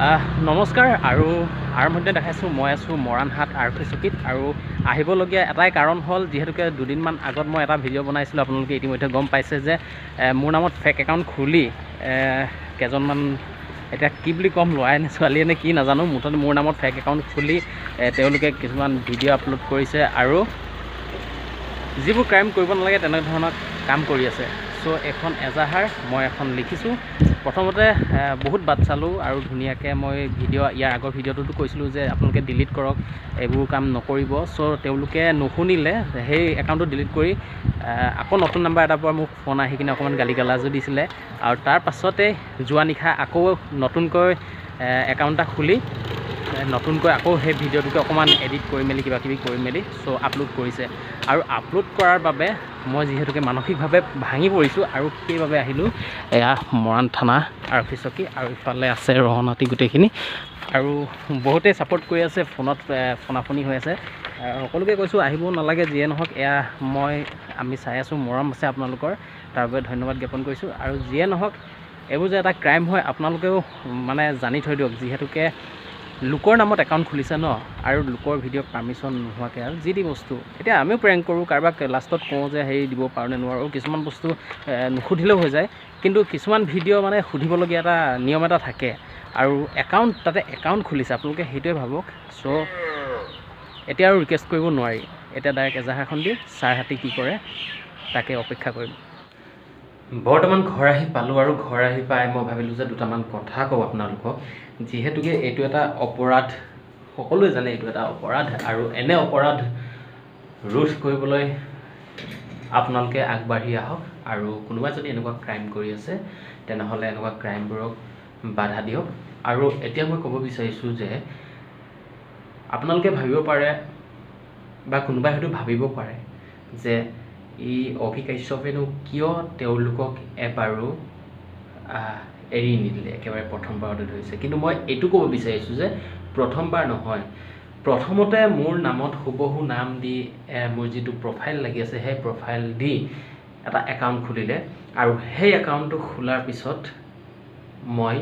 নমস্কাৰ আৰু আৰম্ভণিতে দেখাইছোঁ মই আছোঁ মৰাণহাট আৰক্ষী চকীত আৰু আহিবলগীয়া এটাই কাৰণ হ'ল যিহেতুকে দুদিনমান আগত মই এটা ভিডিঅ' বনাইছিলোঁ আপোনালোকে ইতিমধ্যে গম পাইছে যে মোৰ নামত ফেক একাউণ্ট খুলি কেইজনমান এতিয়া কি বুলি ক'ম ল'ৰাই নে ছোৱালীয়ে নে কি নাজানো মুঠতে মোৰ নামত ফেক একাউণ্ট খুলি তেওঁলোকে কিছুমান ভিডিঅ' আপলোড কৰিছে আৰু যিবোৰ ক্ৰাইম কৰিব নালাগে তেনেধৰণৰ কাম কৰি আছে। চ' এখন এজাহাৰ মই এখন লিখিছোঁ। প্ৰথমতে বহুত বাট চালোঁ আৰু ধুনীয়াকৈ মই ইয়াৰ আগৰ ভিডিঅ'টোতো কৈছিলোঁ যে আপোনালোকে ডিলিট কৰক, এইবোৰ কাম নকৰিব। চ' তেওঁলোকে নুশুনিলে, সেই একাউণ্টটো ডিলিট কৰি আকৌ নতুন নাম্বাৰ এটাৰ পৰা মোক ফোন আহি কিনে অকণমান গালি গালাজো দিছিলে আৰু তাৰ পাছতে যোৱা নিশা আকৌ নতুনকৈ একাউণ্ট এটা খুলি নতুনকৈ আকৌ সেই ভিডিঅ'টোকে অকণমান এডিট কৰি মেলি কিবাকিবি কৰি মেলি চ' আপলোড কৰিছে আৰু আপলোড কৰাৰ বাবে মই যিহেতুকে মানসিকভাৱে ভাঙি পৰিছোঁ আৰু সেইবাবে আহিলোঁ এয়া মৰাণ থানা আৰক্ষী চকী আৰু ইফালে আছে ৰহনাতি গোটেইখিনি আৰু বহুতেই ছাপোৰ্ট কৰি আছে, ফোনত ফোনাফোনি হৈ আছে। সকলোকে কৈছোঁ আহিব নালাগে, যিয়ে নহওক এয়া আমি চাই আছোঁ, মৰম আছে আপোনালোকৰ, তাৰ বাবে ধন্যবাদ জ্ঞাপন কৰিছোঁ। আৰু যিয়ে নহওক এইবোৰ যে এটা ক্ৰাইম হয় আপোনালোকেও মানে জানি থৈ দিয়ক, যিহেতুকে লোকৰ নামত একাউণ্ট খুলিছে ন, আৰু লোকৰ ভিডিঅ' পাৰ্মিশ্যন নোহোৱাকৈ আৰু যি টি বস্তু এতিয়া আমিও প্ৰেংক কৰোঁ, কাৰোবাক লাষ্টত কওঁ যে হেৰি দিব পাৰোঁ নে নোৱাৰোঁ, কিছুমান বস্তু নুসুধিলেও হৈ যায়, কিন্তু কিছুমান ভিডিঅ' মানে সুধিবলগীয়া এটা নিয়ম এটা থাকে আৰু তাতে একাউণ্ট খুলিছে আপোনালোকে সেইটোৱে ভাবক। চ' এতিয়া আৰু ৰিকুৱেষ্ট কৰিব নোৱাৰি, এতিয়া ডাইৰেক্ট এজাহাৰখন দি ছাৰ হাতী কি কৰে তাকে অপেক্ষা কৰিম। বৰ্তমান ঘৰ আহি পালোঁ আৰু ঘৰ আহি পাই মই ভাবিলোঁ যে দুটামান কথা কওঁ আপোনালোকক, যিহেতুকে এইটো এটা অপৰাধ, সকলোৱে জানে এইটো এটা অপৰাধ আৰু এনে অপৰাধ ৰোধ কৰিবলৈ আপোনালোকে আগবাঢ়ি আহক আৰু কোনোবাই যদি এনেকুৱা ক্ৰাইম কৰি আছে তেনেহ'লে এনেকুৱা ক্ৰাইমবোৰক বাধা দিয়ক। আৰু এতিয়া মই ক'ব বিচাৰিছোঁ যে আপোনালোকে ভাবিব পাৰে বা কোনোবাই হয়তো ভাবিব পাৰে যে এই অভি কাশ্যপেনো কিয় তেওঁলোকক এবাৰো এৰি নিদিলে, একেবাৰে প্ৰথমবাৰতে ধৰিছে। কিন্তু মই এইটো ক'ব বিচাৰিছোঁ যে প্ৰথমবাৰ নহয়, প্ৰথমতে মোৰ নামত হুবহু নাম দি মোৰ যিটো প্ৰফাইল লাগি আছে সেই প্ৰফাইল দি এটা একাউণ্ট খুলিলে আৰু সেই একাউণ্টটো খোলাৰ পিছত মই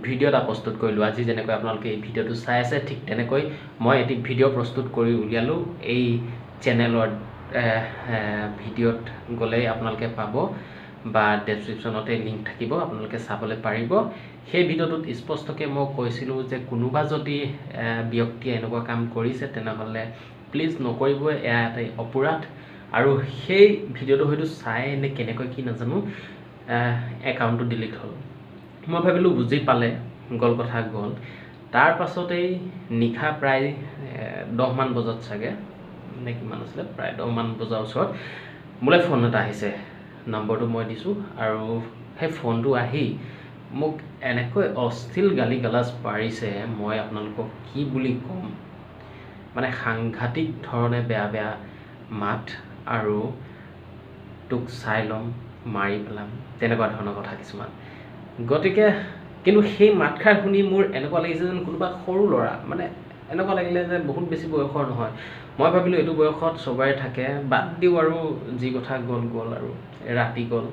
ভিডিঅ' এটা প্ৰস্তুত কৰিলোঁ। আজি যেনেকৈ আপোনালোকে এই ভিডিঅ'টো চাই আছে ঠিক তেনেকৈ মই এটি ভিডিঅ' প্ৰস্তুত কৰি উলিয়ালোঁ। এই চেনেলৰ ভিডিঅ'ত গ'লেই আপোনালোকে পাব বা ডেছক্ৰিপশ্যনতে লিংক থাকিব, আপোনালোকে চাবলৈ পাৰিব। সেই ভিডিঅ'টোত স্পষ্টকৈ মই কৈছিলোঁ যে কোনোবা যদি ব্যক্তিয়ে এনেকুৱা কাম কৰিছে তেনেহ'লে প্লিজ নকৰিব, এয়া এটাই অপৰাধ। আৰু সেই ভিডিঅ'টো হয়তো চাই নে কেনেকৈ কি নাজানো একাউণ্টটো ডিলিট হ'ল। মই ভাবিলোঁ বুজি পালে গ'ল কথা গ'ল। তাৰ পাছতেই নিশা প্ৰায় 10 মান বজাত চাগে নে কিমান আছিলে, প্ৰায় 10 মান বজাৰ ওচৰত মোলৈ ফোন এটা আহিছে, নম্বৰটো মই দিছোঁ আৰু সেই ফোনটো আহি মোক এনেকৈ অশ্লীল গালি গালাজ পাৰিছে, মই আপোনালোকক কি বুলি ক'ম, মানে সাংঘাতিক ধৰণে বেয়া বেয়া মাত আৰু তোক চাই ল'ম, মাৰি পেলাম, তেনেকুৱা ধৰণৰ কথা কিছুমান। গতিকে কিন্তু সেই মাতষাৰ শুনি মোৰ এনেকুৱা লাগিছে যেন কোনোবা সৰু ল'ৰা, মানে এনেকুৱা লাগিলে যে বহুত বেছি বয়সৰ নহয়। মই ভাবিলোঁ এইটো বয়সত চবৰে থাকে, বাদ দিওঁ আৰু যি কথা গ'ল গ'ল আৰু ৰাতি গ'ল।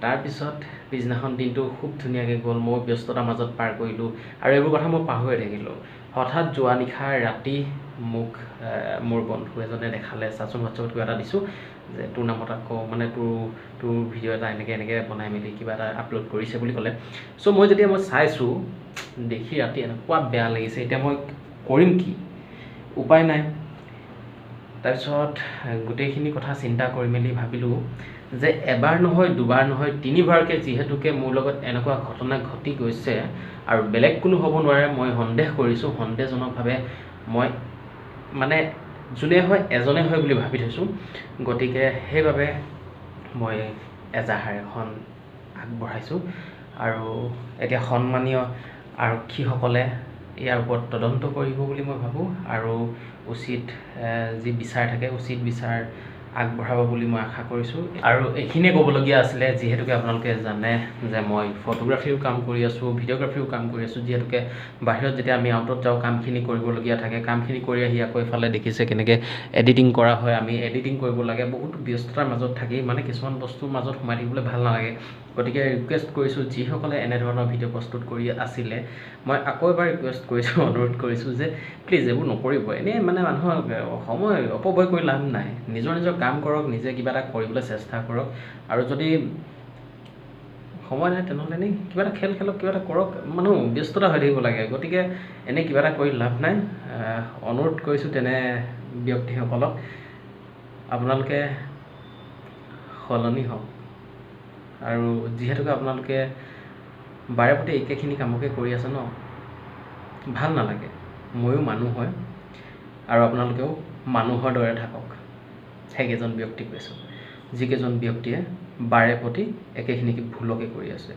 তাৰপিছত পিছদিনাখন দিনটো খুব ধুনীয়াকৈ গ'ল, মই ব্যস্ততাৰ মাজত পাৰ কৰিলোঁ আৰু এইবোৰ কথা মই পাহৰি থাকিলোঁ। হঠাৎ যোৱা নিশা ৰাতি মোক মোৰ বন্ধু এজনে দেখালে, চাচোন হোৱাটছআপত কিবা এটা দিছোঁ যে তোৰ নামত আকৌ মানে তোৰ ভিডিঅ' এটা এনেকৈ বনাই মেলি কিবা এটা আপলোড কৰিছে বুলি ক'লে। চ' মই চাইছোঁ, দেখি ৰাতি এনেকুৱা বেয়া লাগিছে, এতিয়া মই কৰিম কি, উপায় নাই। তাৰপিছত গোটেইখিনি কথা চিন্তা কৰি মেলি ভাবিলোঁ যে এবাৰ নহয়, দুবাৰ নহয়, 3বাৰকৈ যিহেতুকে মোৰ লগত এনেকুৱা ঘটনা ঘটি গৈছে আৰু বেলেগ কোনো হ'ব নোৱাৰে, মই সন্দেহ কৰিছোঁ, সন্দেহজনকভাৱে মই মানে যোনে হয় এজনে হয় বুলি ভাবি থৈছোঁ। গতিকে সেইবাবে মই এজাহাৰ এখন আগবঢ়াইছোঁ আৰু এতিয়া সন্মানীয় আৰক্ষীসকলে ইয়াৰ ওপৰত তদন্ত কৰিব বুলি মই ভাবোঁ আৰু উচিত যি বিচাৰ থাকে উচিত বিচাৰ আগবঢ়াব বুলি মই আশা কৰিছোঁ। আৰু এইখিনিয়ে ক'বলগীয়া আছিলে, যিহেতুকে আপোনালোকে জানে যে মই ফটোগ্ৰাফীও কাম কৰি আছোঁ, ভিডিঅ'গ্ৰাফীও কাম কৰি আছোঁ। যিহেতুকে বাহিৰত যেতিয়া আমি আউটত যাওঁ কামখিনি কৰিবলগীয়া থাকে, কামখিনি কৰি আহি আকৌ এইফালে দেখিছে কেনেকৈ এডিটিং কৰা হয়, আমি এডিটিং কৰিব লাগে। বহুত ব্যস্ততাৰ মাজত থাকি মানে কিছুমান বস্তুৰ মাজত সোমাই থাকিবলৈ ভাল নালাগে। গতিকে ৰিকুৱেষ্ট কৰিছোঁ, যিসকলে এনেধৰণৰ ভিডিঅ' প্ৰস্তুত কৰি আছিলে, মই আকৌ এবাৰ ৰিকুৱেষ্ট কৰিছোঁ, অনুৰোধ কৰিছোঁ যে প্লিজ এইবোৰ নকৰিব। এনেই মানে মানুহৰ সময় অপব্যয় কৰি লাভ নাই। নিজৰ কাম কৰক, নিজে কিবা এটা কৰিবলৈ চেষ্টা কৰক। আৰু যদি সময় নাই তেনেহ'লে এনেই কিবা এটা খেল খেলক, কিবা এটা কৰক। মানুহ ব্যস্ততা হৈ থাকিব লাগে, গতিকে এনেই কিবা এটা কৰি লাভ নাই। অনুৰোধ কৰিছোঁ তেনে ব্যক্তিসকলক, আপোনালোকে সলনি হওক। আৰু যিহেতুকে আপোনালোকে বাৰে প্ৰতি একেখিনি কামকে কৰি আছে ন, ভাল নালাগে। ময়ো মানুহ হয়, আৰু আপোনালোকেও মানুহৰ দৰে থাকক। সেইকেইজন ব্যক্তি কৈছোঁ, যিকেইজন ব্যক্তিয়ে বাৰে প্ৰতি একেখিনি ভুলকে কৰি আছে।